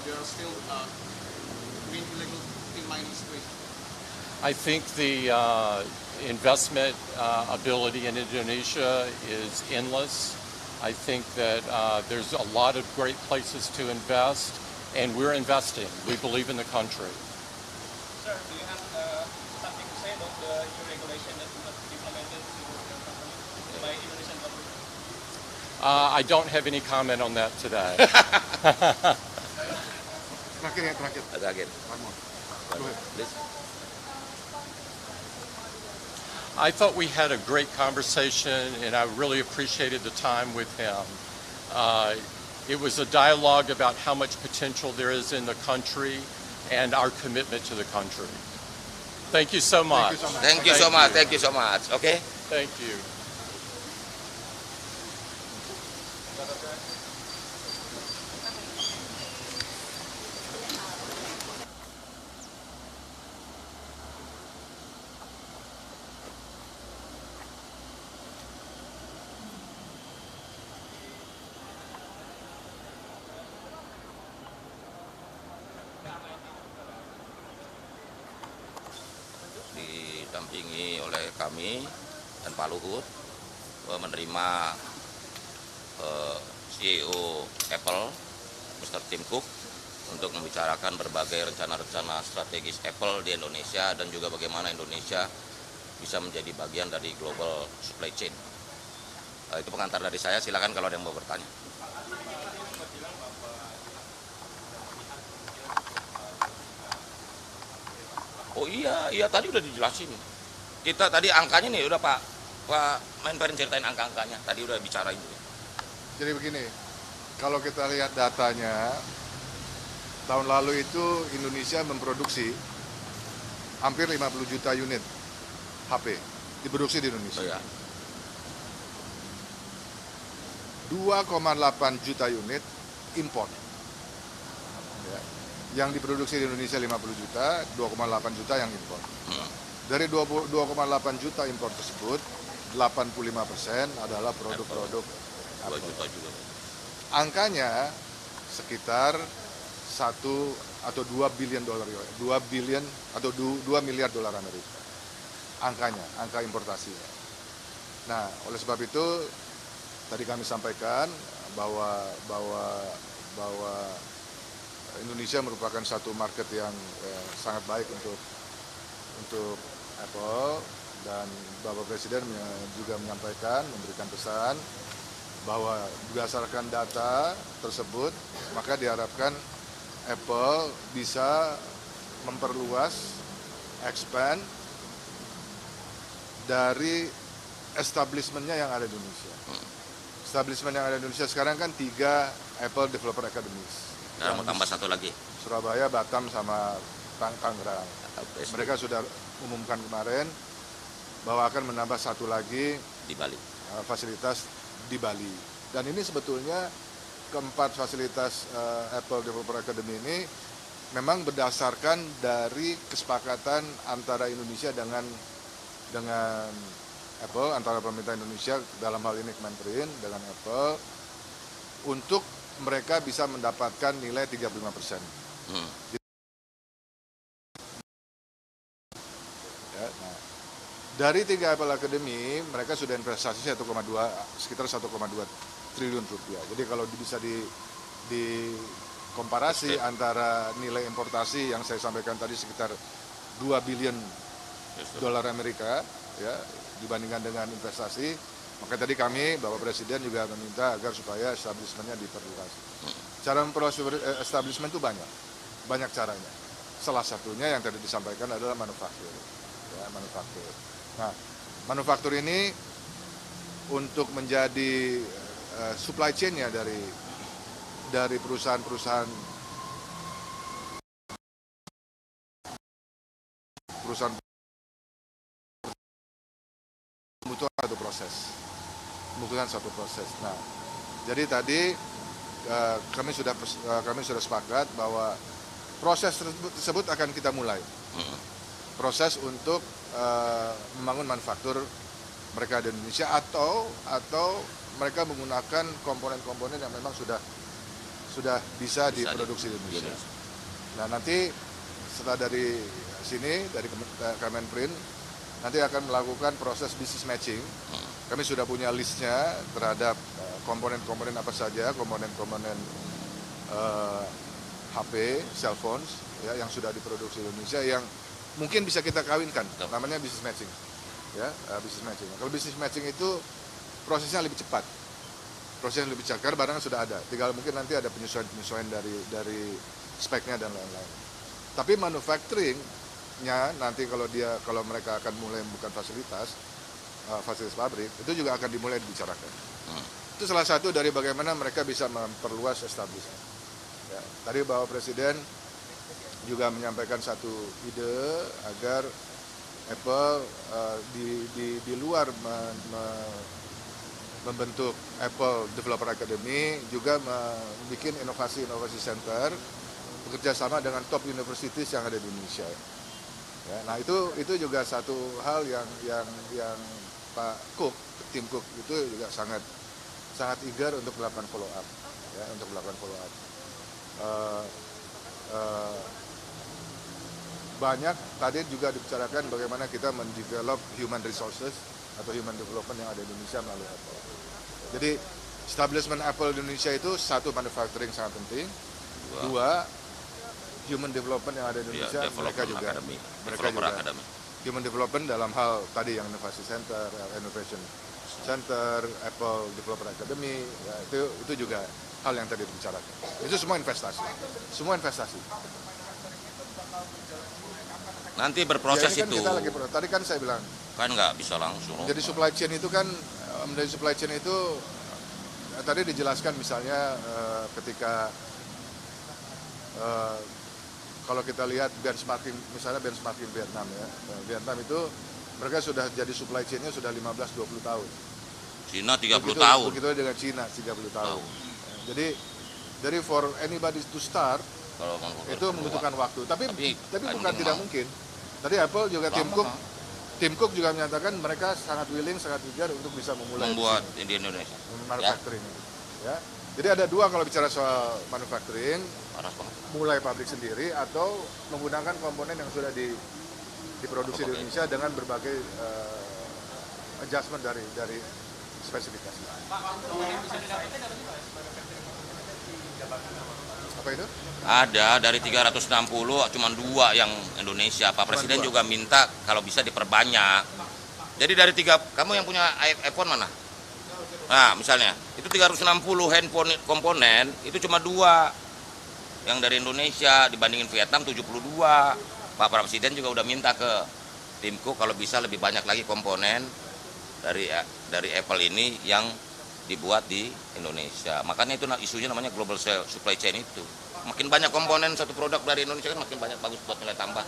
they are still doing illegal in mining situation? I think the investment ability in Indonesia is endless. I think that there's a lot of great places to invest, and we're investing. We believe in the country. Sir, do you have something to say about the new regulation that was implemented to your company by Indonesian government? I don't have any comment on that today. Terakhir. One more. Go ahead. Please. I thought we had a great conversation, and I really appreciated the time with him. It was a dialogue about how much potential there is in the country and our commitment to the country. Thank you so much. Thank you so much. Thank you so much. Okay. Thank you. Didampingi oleh kami dan Pak Luhut menerima CEO Apple, Mr. Tim Cook, untuk membicarakan berbagai rencana-rencana strategis Apple di Indonesia dan juga bagaimana Indonesia bisa menjadi bagian dari global supply chain. Itu pengantar dari saya, silakan kalau ada yang mau bertanya. Oh iya tadi udah dijelasin. Kita tadi angkanya nih udah Pak Menperin ceritain angka-angkanya. Tadi udah bicarain. Jadi begini, kalau kita lihat datanya, tahun lalu itu Indonesia memproduksi hampir 50 juta unit HP diproduksi di Indonesia. Oh, ya. 2,8 juta unit import. Ya. Yang diproduksi di Indonesia 50 juta, 2,8 juta yang impor. Dari 2,8 juta impor tersebut, 85% adalah produk-produk Apple. 2 juta juga. Angkanya sekitar 1 atau 2 billion dolar, 2 billion atau 2 miliar dolar Amerika. Angkanya, angka importasinya. Nah, oleh sebab itu tadi kami sampaikan bahwa Indonesia merupakan satu market yang sangat baik untuk Apple, dan Bapak Presiden juga menyampaikan, memberikan pesan bahwa berdasarkan data tersebut maka diharapkan Apple bisa memperluas, expand dari establishment-nya yang ada di Indonesia. Establishment yang ada di Indonesia sekarang kan 3 Apple Developer Academies. Nah, mau tambah satu lagi. Surabaya, Batam, sama Tangerang. Mereka sudah umumkan kemarin bahwa akan menambah satu lagi di Bali. Fasilitas di Bali. Dan ini sebetulnya keempat fasilitas Apple Developer Academy ini memang berdasarkan dari kesepakatan antara Indonesia dengan Apple, antara pemerintah Indonesia dalam hal ini Kemenperin dengan Apple, untuk mereka bisa mendapatkan nilai 35%. Ya, nah, dari 3 Apple Academy, mereka sudah investasi sekitar 1,2 triliun rupiah. Jadi kalau bisa dikomparasi antara nilai importasi yang saya sampaikan tadi sekitar 2 billion dolar Amerika, ya, dibandingkan dengan investasi, maka tadi kami, Bapak Presiden juga meminta agar supaya establishment-nya diperluas. Cara memperluas establishment itu banyak caranya. Salah satunya yang tadi disampaikan adalah manufaktur. Ya, manufaktur. Nah, manufaktur ini untuk menjadi supply chain-nya dari perusahaan membutuhkan satu proses. Nah, jadi tadi kami sudah sepakat bahwa proses tersebut akan kita mulai. Proses untuk membangun manufaktur mereka di Indonesia atau mereka menggunakan komponen-komponen yang memang sudah bisa diproduksi di Indonesia. Nah nanti setelah dari sini, dari Kemenprint, nanti akan melakukan proses business matching. Kami sudah punya listnya terhadap komponen-komponen apa saja, komponen-komponen HP, cell phones ya, yang sudah diproduksi di Indonesia yang mungkin bisa kita kawinkan, namanya business matching. Ya, business matching. Kalau business matching itu prosesnya lebih cepat. Prosesnya lebih cepat karena barangnya sudah ada. Tinggal mungkin nanti ada penyesuaian dari speknya dan lain-lain. Tapi manufacturing-nya nanti kalau mereka akan mulai bukan fasilitas pabrik, itu juga akan dimulai dibicarakan. Itu salah satu dari bagaimana mereka bisa memperluas establishment. Ya, tadi Bapak Presiden juga menyampaikan satu ide agar Apple di luar membentuk Apple Developer Academy juga membuat inovasi center bekerja sama dengan top universities yang ada di Indonesia. Ya, nah itu juga satu hal yang Pak Cook, tim Cook itu juga sangat eager untuk melakukan follow up, ya, untuk melakukan follow up. Banyak tadi juga dibicarakan bagaimana kita mendevelop human resources atau human development yang ada di Indonesia melalui Apple. Jadi establishment Apple di Indonesia itu satu, manufacturing sangat penting, dua human development yang ada di Indonesia, mereka juga human development dalam hal tadi yang inovasi center, innovation center, Apple Developer Academy, ya, itu juga hal yang tadi dibicarakan. Itu semua investasi. Nanti berproses ya, ini kan itu. Kita lagi, tadi kan saya bilang. Kan nggak bisa langsung. Jadi supply chain itu kan, dari supply chain itu tadi dijelaskan misalnya ketika kalau kita lihat benchmarking, misalnya benchmarking Vietnam ya. Vietnam itu mereka sudah jadi supply chain-nya sudah 15-20 tahun. Cina 30 tahun. Begitu dengan Cina 30 tahun. Jadi for anybody to start, itu membutuhkan waktu. Tapi bukan tidak mungkin. Tadi Apple juga Tim Cook juga menyatakan mereka sangat willing, sangat eager untuk bisa membuat di Indonesia. Manufacturing. Ya. Jadi ada dua kalau bicara soal manufacturing, mulai pabrik sendiri atau menggunakan komponen yang sudah diproduksi di Indonesia dengan berbagai adjustment dari spesifikasi. Apa itu? Ada dari 360 cuma 2 yang Indonesia. Pak Presiden juga minta kalau bisa diperbanyak. Jadi dari 3, kamu yang punya iPhone mana? Nah misalnya itu 360 handphone komponen itu cuma 2 yang dari Indonesia, dibandingin Vietnam 72. Pak Presiden juga udah minta ke timku kalau bisa lebih banyak lagi komponen dari Apple ini yang dibuat di Indonesia. Makanya itu isunya namanya global supply chain itu. Makin banyak komponen satu produk dari Indonesia kan makin banyak, bagus buat nilai tambah.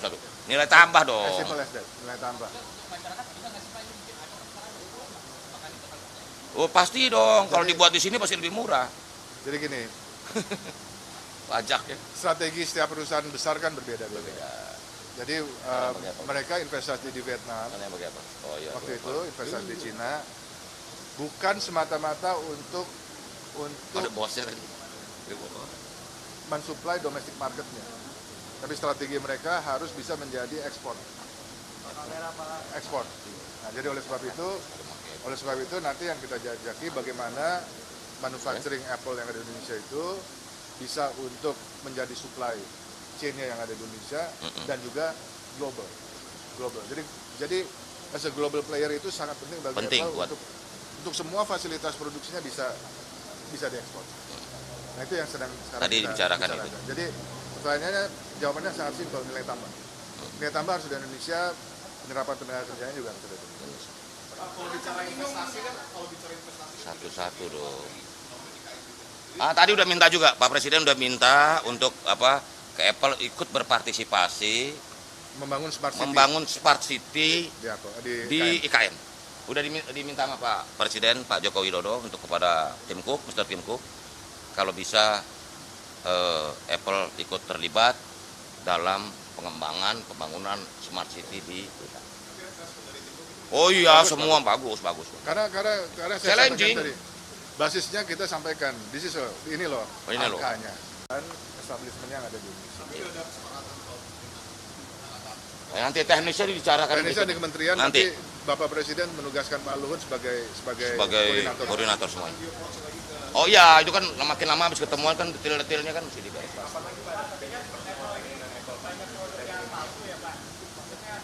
Satu. Nilai tambah dong. Nilai tambah. Oh pasti dong, kalau dibuat di sini pasti lebih murah. Jadi gini, pajak ya. Strategi setiap perusahaan besar kan berbeda-beda. Jadi mereka investasi di Vietnam, waktu itu investasi di Cina, bukan semata-mata untuk mensuplai domestic marketnya, tapi strategi mereka harus bisa menjadi ekspor. Nah, jadi oleh sebab itu nanti yang kita jajaki bagaimana manufacturing Apple yang ada di Indonesia itu bisa untuk menjadi supply chain-nya yang ada di Indonesia dan juga global. Jadi as a global player itu sangat penting bagi Apple untuk semua fasilitas produksinya bisa diekspor. Nah itu yang sedang sekarang tadi dibicarakan itu. Jadi pertanyaannya, jawabannya sangat simpel, nilai tambah. Nilai tambah harus di Indonesia, penyerapan tenaga kerjanya juga harus ada di Indonesia. Kalau bicara investasi kan, satu-satu dong. Tadi udah minta juga, Pak Presiden udah minta untuk ke Apple ikut berpartisipasi membangun smart city di IKN. Udah diminta sama Pak Presiden, Pak Joko Widodo untuk kepada Tim Cook, Mr. Tim Cook, kalau bisa Apple ikut terlibat dalam pembangunan smart city di Oh iya, Bagus, semua bagus. Karena saya Challenging. sampaikan tadi, basisnya kita sampaikan, ini loh Oh, ini loh. angkanya. Dan establishment-nya yang ada di Indonesia. Nanti teknisnya dibicarakan. Indonesia di kementerian Nanti. nanti Bapak Presiden menugaskan Pak Luhut sebagai koordinator semuanya. Oh iya, itu kan makin lama habis ketemuan kan detail-detailnya kan mesti dibahas.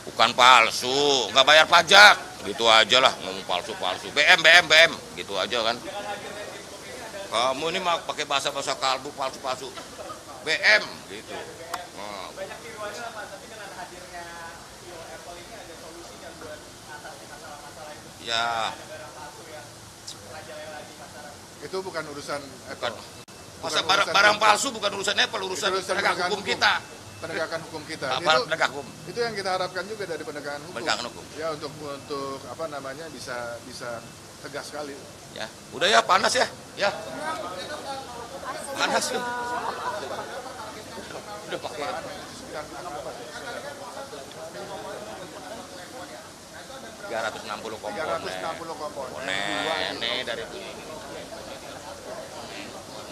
Bukan palsu, nggak bayar pajak, gitu aja lah ngomong palsu. BM, gitu aja kan. Kamu ini mah pakai bahasa kalbu palsu. BM, gitu. Nah. Ya. Itu bukan urusan Apple. Masa Bukan urusan barang Apple. palsu bukan urusan Apple, urusan Itu urusan penegak penegakan hukum hukum. kita. Penegakan hukum kita. Apa penegak hukum? Itu yang kita harapkan juga dari penegakan hukum. Penegakan hukum. Ya untuk apa namanya bisa tegas sekali. Ya, udah ya panas ya. Ya. Panas tuh. Udah pakai 360 komponen. 360 komponen. Komponen dari ini.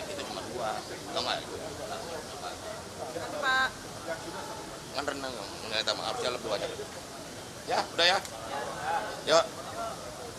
Kita cuma 2. Tahu nggak? Pak. Kan renang, nggak tahu harusnya lebih banyak. Ya, udah ya. Yuk.